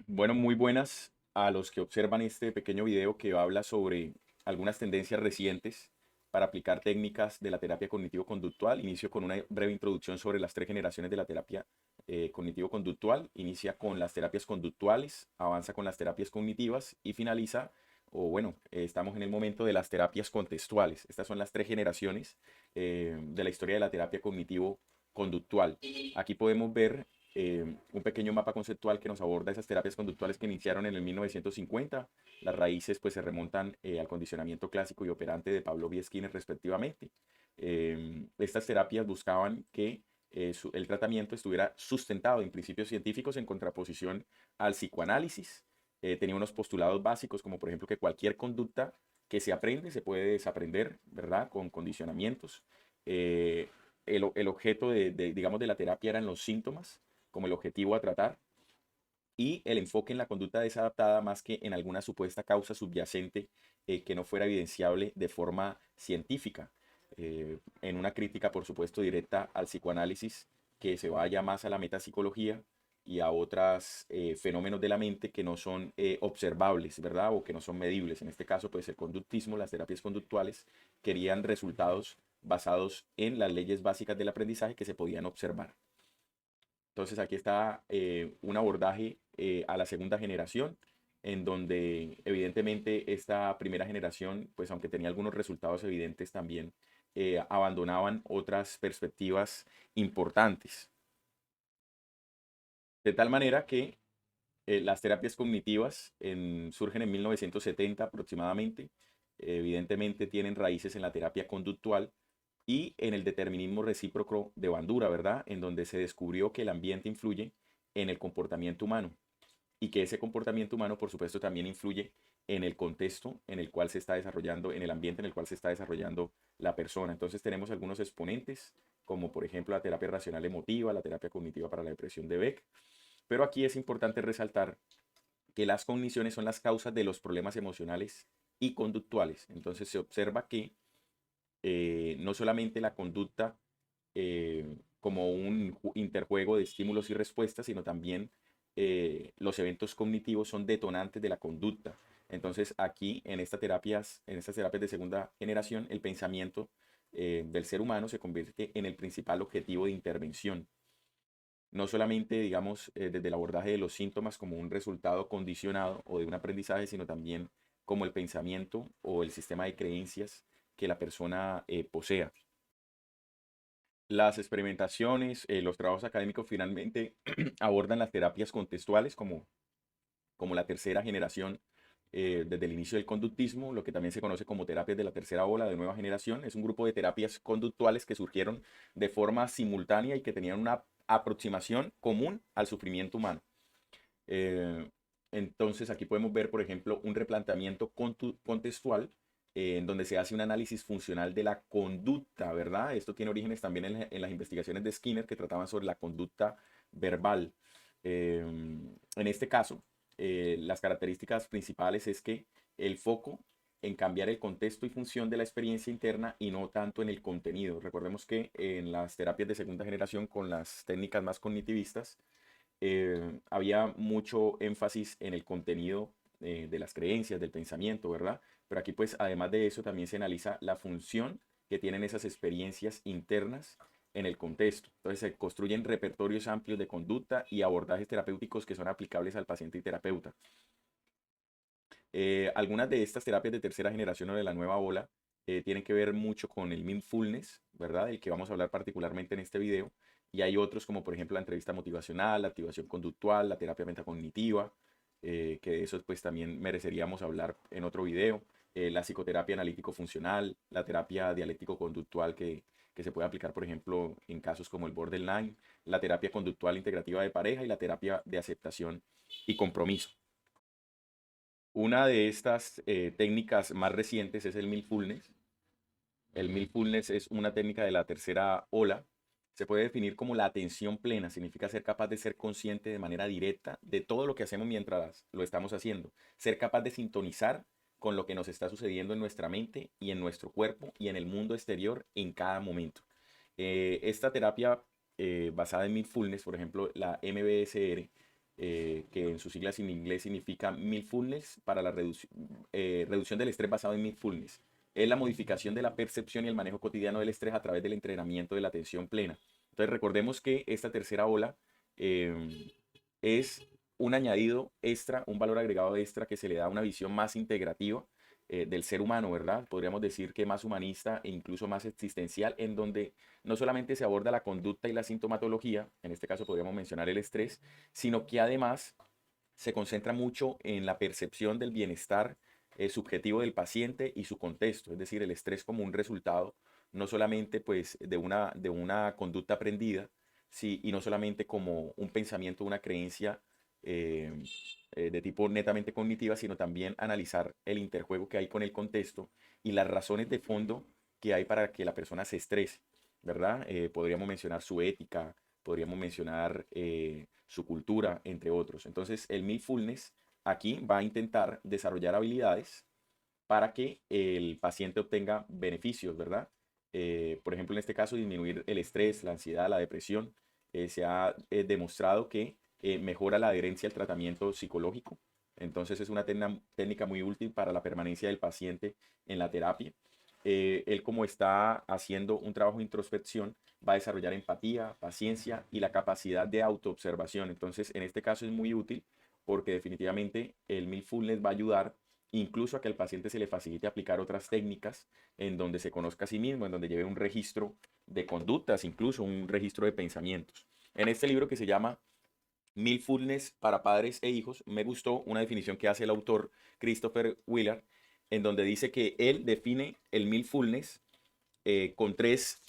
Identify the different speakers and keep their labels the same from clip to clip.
Speaker 1: Bueno, muy buenas a los que observan este pequeño video que habla sobre algunas tendencias recientes para aplicar técnicas de la terapia cognitivo-conductual. Inicio con una breve introducción sobre las tres generaciones de la terapia cognitivo-conductual. Inicia con las terapias conductuales, avanza con las terapias cognitivas y finaliza, estamos en el momento de las terapias contextuales. Estas son las tres generaciones de la historia de la terapia cognitivo-conductual. Aquí podemos ver un pequeño mapa conceptual que nos aborda esas terapias conductuales que iniciaron en el 1950. Las raíces pues se remontan al condicionamiento clásico y operante de Pavlov y Skinner respectivamente. Estas terapias buscaban que el tratamiento estuviera sustentado en principios científicos en contraposición al psicoanálisis. Tenía unos postulados básicos como por ejemplo que cualquier conducta que se aprende se puede desaprender, ¿verdad? Con condicionamientos. Eh, el objeto digamos, de la terapia eran los síntomas como el objetivo a tratar y el enfoque en la conducta desadaptada más que en alguna supuesta causa subyacente que no fuera evidenciable de forma científica. En una crítica, por supuesto, directa al psicoanálisis que se vaya más a la metapsicología y a otros fenómenos de la mente que no son observables, ¿verdad? O que no son medibles. En este caso, pues el conductismo, las terapias conductuales querían resultados basados en las leyes básicas del aprendizaje que se podían observar. Entonces aquí está un abordaje a la segunda generación, en donde evidentemente esta primera generación, pues aunque tenía algunos resultados evidentes, también abandonaban otras perspectivas importantes. De tal manera que las terapias cognitivas surgen en 1970 aproximadamente. Evidentemente tienen raíces en la terapia conductual y en el determinismo recíproco de Bandura, ¿verdad? En donde se descubrió que el ambiente influye en el comportamiento humano y que ese comportamiento humano, por supuesto, también influye en el contexto en el cual se está desarrollando, en el ambiente en el cual se está desarrollando la persona. Entonces tenemos algunos exponentes, como por ejemplo la terapia racional emotiva, la terapia cognitiva para la depresión de Beck, pero aquí es importante resaltar que las cogniciones son las causas de los problemas emocionales y conductuales. Entonces se observa que no solamente la conducta como un interjuego de estímulos y respuestas, sino también los eventos cognitivos son detonantes de la conducta. Entonces aquí en estas terapias de segunda generación, el pensamiento del ser humano se convierte en el principal objetivo de intervención. No solamente, digamos, desde el abordaje de los síntomas como un resultado condicionado o de un aprendizaje, sino también como el pensamiento o el sistema de creencias que la persona posea. Las experimentaciones, los trabajos académicos finalmente abordan las terapias contextuales como la tercera generación desde el inicio del conductismo, lo que también se conoce como terapias de la tercera ola de nueva generación. Es un grupo de terapias conductuales que surgieron de forma simultánea y que tenían una aproximación común al sufrimiento humano. Eh, entonces aquí podemos ver, por ejemplo, un replanteamiento contextual en donde se hace un análisis funcional de la conducta, ¿verdad? Esto tiene orígenes también en las investigaciones de Skinner que trataban sobre la conducta verbal. En este caso, las características principales es que el foco en cambiar el contexto y función de la experiencia interna y no tanto en el contenido. Recordemos que en las terapias de segunda generación con las técnicas más cognitivistas, había mucho énfasis en el contenido de las creencias, del pensamiento, ¿verdad? Pero aquí pues además de eso también se analiza la función que tienen esas experiencias internas en el contexto. Entonces se construyen repertorios amplios de conducta y abordajes terapéuticos que son aplicables al paciente y terapeuta. Algunas de estas terapias de tercera generación o de la nueva ola tienen que ver mucho con el mindfulness, ¿verdad? El que vamos a hablar particularmente en este video. Y hay otros como por ejemplo la entrevista motivacional, la activación conductual, la terapia metacognitiva, que de eso pues también mereceríamos hablar en otro video. La psicoterapia analítico-funcional, la terapia dialéctico-conductual que se puede aplicar por ejemplo en casos como el borderline, la terapia conductual integrativa de pareja y la terapia de aceptación y compromiso. Una de estas técnicas más recientes es el mindfulness. El mindfulness es una técnica de la tercera ola. Se puede definir como la atención plena. Significa ser capaz de ser consciente de manera directa de todo lo que hacemos mientras lo estamos haciendo. Ser capaz de sintonizar con lo que nos está sucediendo en nuestra mente y en nuestro cuerpo y en el mundo exterior en cada momento. Esta terapia basada en mindfulness, por ejemplo, la MBSR, que en sus siglas en inglés significa mindfulness para la reducción del estrés basado en mindfulness. Es la modificación de la percepción y el manejo cotidiano del estrés a través del entrenamiento de la atención plena. Entonces recordemos que esta tercera ola es un añadido extra, un valor agregado extra que se le da una visión más integrativa del ser humano, ¿verdad? Podríamos decir que más humanista e incluso más existencial, en donde no solamente se aborda la conducta y la sintomatología, en este caso podríamos mencionar el estrés, sino que además se concentra mucho en la percepción del bienestar subjetivo del paciente y su contexto, es decir, el estrés como un resultado no solamente pues de una conducta aprendida, sí, y no solamente como un pensamiento, una creencia eh, de tipo netamente cognitiva, sino también analizar el interjuego que hay con el contexto y las razones de fondo que hay para que la persona se estrese, ¿verdad? Podríamos mencionar su ética, podríamos mencionar su cultura, entre otros. Entonces, el mindfulness aquí va a intentar desarrollar habilidades para que el paciente obtenga beneficios, ¿verdad? Por ejemplo, en este caso, disminuir el estrés, la ansiedad, la depresión. Se ha demostrado que mejora la adherencia al tratamiento psicológico. Entonces es una técnica muy útil para la permanencia del paciente en la terapia. Él como está haciendo un trabajo de introspección, va a desarrollar empatía, paciencia y la capacidad de autoobservación. Entonces, en este caso es muy útil porque definitivamente el mindfulness va a ayudar incluso a que al paciente se le facilite aplicar otras técnicas en donde se conozca a sí mismo, en donde lleve un registro de conductas, incluso un registro de pensamientos. En este libro que se llama Mindfulness para padres e hijos, me gustó una definición que hace el autor Christopher Willard, en donde dice que él define el mindfulness con tres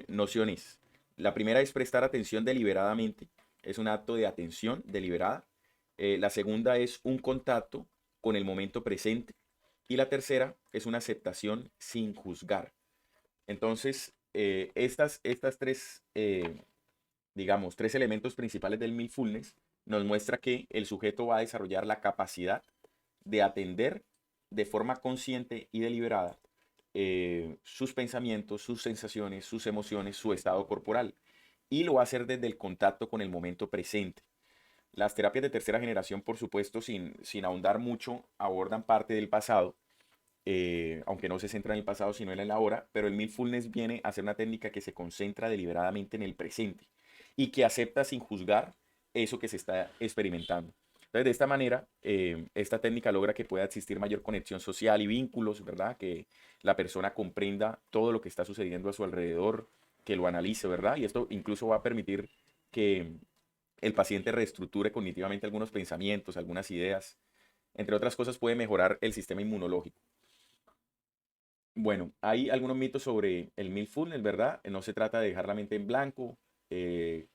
Speaker 1: nociones. La primera es prestar atención deliberadamente, es un acto de atención deliberada. La segunda es un contacto con el momento presente. Y la tercera es una aceptación sin juzgar. Entonces, estas tres, digamos, tres elementos principales del mindfulness nos muestra que el sujeto va a desarrollar la capacidad de atender de forma consciente y deliberada sus pensamientos, sus sensaciones, sus emociones, su estado corporal. Y lo va a hacer desde el contacto con el momento presente. Las terapias de tercera generación, por supuesto, sin ahondar mucho, abordan parte del pasado, aunque no se centra en el pasado, sino en el ahora, pero el mindfulness viene a ser una técnica que se concentra deliberadamente en el presente y que acepta sin juzgar eso que se está experimentando. Entonces, de esta manera, esta técnica logra que pueda existir mayor conexión social y vínculos, ¿verdad? Que la persona comprenda todo lo que está sucediendo a su alrededor, que lo analice, ¿verdad? Y esto incluso va a permitir que el paciente reestructure cognitivamente algunos pensamientos, algunas ideas. Entre otras cosas, puede mejorar el sistema inmunológico. Bueno, hay algunos mitos sobre el mindfulness, ¿verdad? No se trata de dejar la mente en blanco, eh,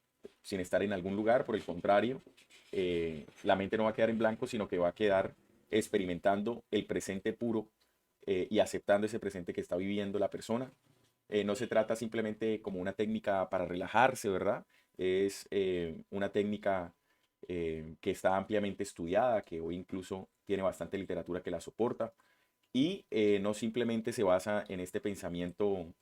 Speaker 1: sin estar en algún lugar, por el contrario, la mente no va a quedar en blanco, sino que va a quedar experimentando el presente puro y aceptando ese presente que está viviendo la persona. No se trata simplemente como una técnica para relajarse, ¿verdad? Es una técnica que está ampliamente estudiada, que hoy incluso tiene bastante literatura que la soporta y no simplemente se basa en este pensamiento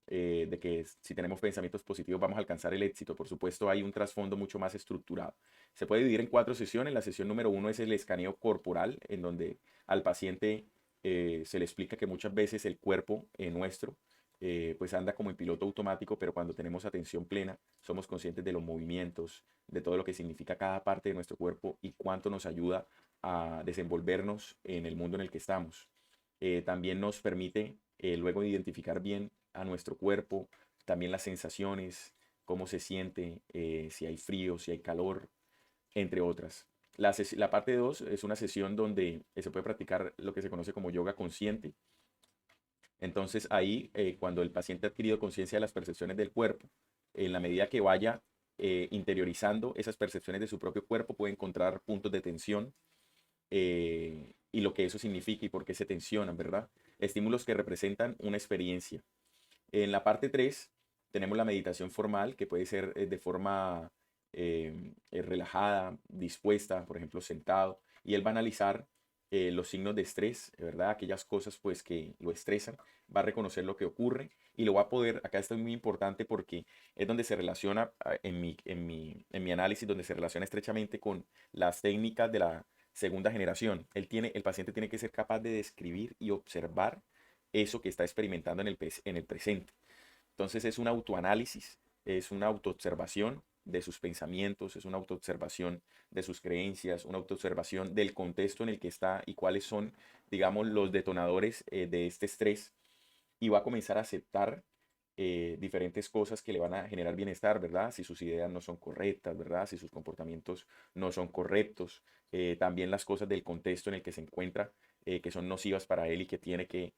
Speaker 1: de que si tenemos pensamientos positivos vamos a alcanzar el éxito. Por supuesto, hay un trasfondo mucho más estructurado. Se puede dividir en 4 sesiones. La sesión número 1 es el escaneo corporal, en donde al paciente se le explica que muchas veces el cuerpo nuestro pues anda como en piloto automático, pero cuando tenemos atención plena somos conscientes de los movimientos, de todo lo que significa cada parte de nuestro cuerpo y cuánto nos ayuda a desenvolvernos en el mundo en el que estamos. También nos permite luego identificar bien a nuestro cuerpo, también las sensaciones, cómo se siente, si hay frío, si hay calor, entre otras. La parte 2 es una sesión donde se puede practicar lo que se conoce como yoga consciente. Entonces ahí, cuando el paciente ha adquirido conciencia de las percepciones del cuerpo, en la medida que vaya interiorizando esas percepciones de su propio cuerpo, puede encontrar puntos de tensión y lo que eso significa y por qué se tensionan, ¿verdad? Estímulos que representan una experiencia. En la parte 3 tenemos la meditación formal, que puede ser de forma relajada, dispuesta, por ejemplo, sentado, y él va a analizar los signos de estrés, ¿verdad? Aquellas cosas pues que lo estresan, va a reconocer lo que ocurre y lo va a poder, acá esto es muy importante porque es donde se relaciona, en mi análisis, donde se relaciona estrechamente con las técnicas de la segunda generación. El paciente tiene que ser capaz de describir y observar eso que está experimentando en el presente. Entonces es un autoanálisis, es una autoobservación de sus pensamientos, es una autoobservación de sus creencias, una autoobservación del contexto en el que está y cuáles son, digamos, los detonadores de este estrés y va a comenzar a aceptar diferentes cosas que le van a generar bienestar, ¿verdad? Si sus ideas no son correctas, ¿verdad? Si sus comportamientos no son correctos, también las cosas del contexto en el que se encuentra, que son nocivas para él y que tiene que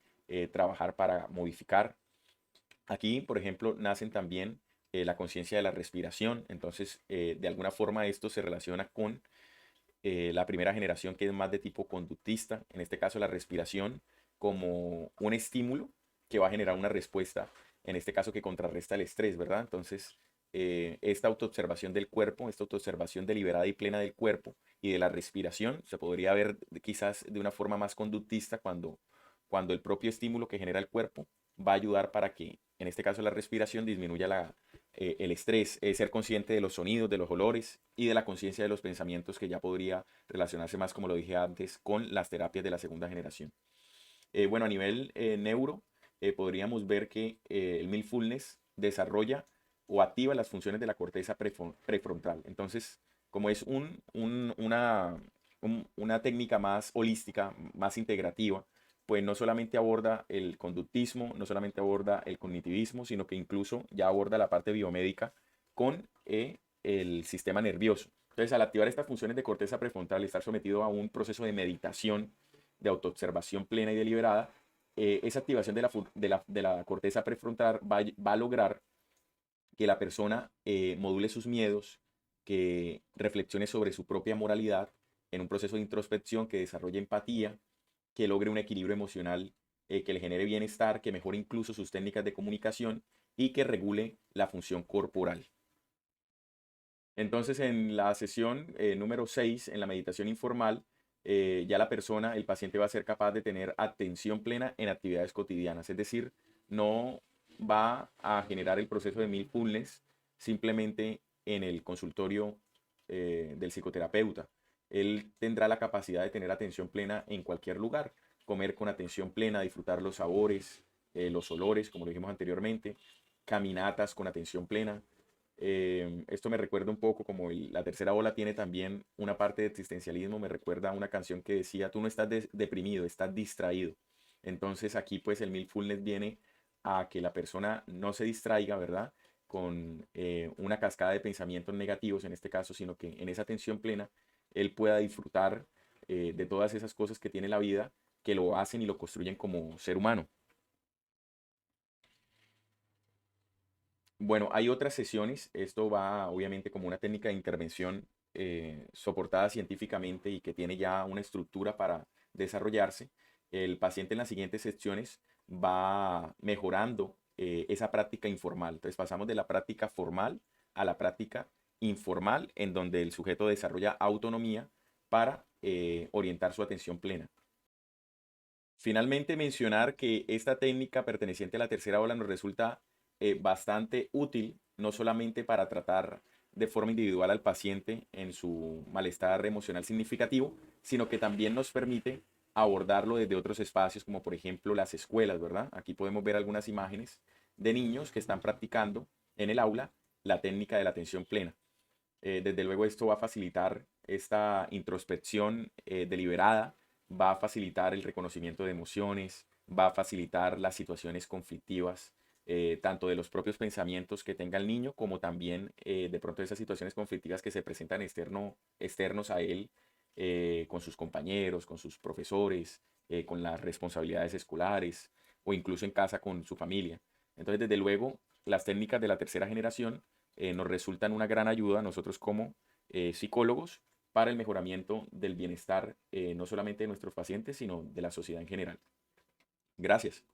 Speaker 1: trabajar para modificar. Aquí, por ejemplo, nacen también la conciencia de la respiración. Entonces, de alguna forma esto se relaciona con la primera generación que es más de tipo conductista, en este caso la respiración como un estímulo que va a generar una respuesta, en este caso que contrarresta el estrés, ¿verdad? Entonces, esta autoobservación del cuerpo, esta autoobservación deliberada y plena del cuerpo y de la respiración, se podría ver quizás de una forma más conductista cuando el propio estímulo que genera el cuerpo va a ayudar para que, en este caso la respiración, disminuya el estrés, ser consciente de los sonidos, de los olores y de la conciencia de los pensamientos que ya podría relacionarse más, como lo dije antes, con las terapias de la segunda generación. Bueno, a nivel neuro, podríamos ver que el mindfulness desarrolla o activa las funciones de la corteza prefrontal. Entonces, como es una técnica más holística, más integrativa, pues no solamente aborda el conductismo, no solamente aborda el cognitivismo, sino que incluso ya aborda la parte biomédica con el sistema nervioso. Entonces, al activar estas funciones de corteza prefrontal y estar sometido a un proceso de meditación, de autoobservación plena y deliberada, esa activación de la corteza prefrontal va a lograr que la persona module sus miedos, que reflexione sobre su propia moralidad en un proceso de introspección, que desarrolle empatía, que logre un equilibrio emocional, que le genere bienestar, que mejore incluso sus técnicas de comunicación y que regule la función corporal. Entonces, en la sesión número 6, en la meditación informal, ya la persona, el paciente va a ser capaz de tener atención plena en actividades cotidianas. Es decir, no va a generar el proceso de mindfulness simplemente en el consultorio del psicoterapeuta. Él tendrá la capacidad de tener atención plena en cualquier lugar, comer con atención plena, disfrutar los sabores, los olores, como lo dijimos anteriormente, caminatas con atención plena. Esto me recuerda un poco como la tercera ola tiene también una parte de existencialismo, me recuerda a una canción que decía, tú no estás deprimido, estás distraído. Entonces aquí pues el mindfulness viene a que la persona no se distraiga, ¿verdad? Con una cascada de pensamientos negativos en este caso, sino que en esa atención plena él pueda disfrutar de todas esas cosas que tiene la vida que lo hacen y lo construyen como ser humano. Bueno, hay otras sesiones. Esto va obviamente como una técnica de intervención soportada científicamente y que tiene ya una estructura para desarrollarse. El paciente en las siguientes sesiones va mejorando esa práctica informal. Entonces pasamos de la práctica formal a la práctica informal, en donde el sujeto desarrolla autonomía para orientar su atención plena. Finalmente, mencionar que esta técnica perteneciente a la tercera ola nos resulta bastante útil, no solamente para tratar de forma individual al paciente en su malestar emocional significativo, sino que también nos permite abordarlo desde otros espacios, como por ejemplo las escuelas, ¿verdad? Aquí podemos ver algunas imágenes de niños que están practicando en el aula la técnica de la atención plena. Desde luego esto va a facilitar esta introspección deliberada, va a facilitar el reconocimiento de emociones, va a facilitar las situaciones conflictivas, tanto de los propios pensamientos que tenga el niño, como también de pronto esas situaciones conflictivas que se presentan externos a él, con sus compañeros, con sus profesores, con las responsabilidades escolares o incluso en casa con su familia. Entonces, desde luego, las técnicas de la tercera generación nos resultan una gran ayuda a nosotros como psicólogos para el mejoramiento del bienestar no solamente de nuestros pacientes, sino de la sociedad en general. Gracias.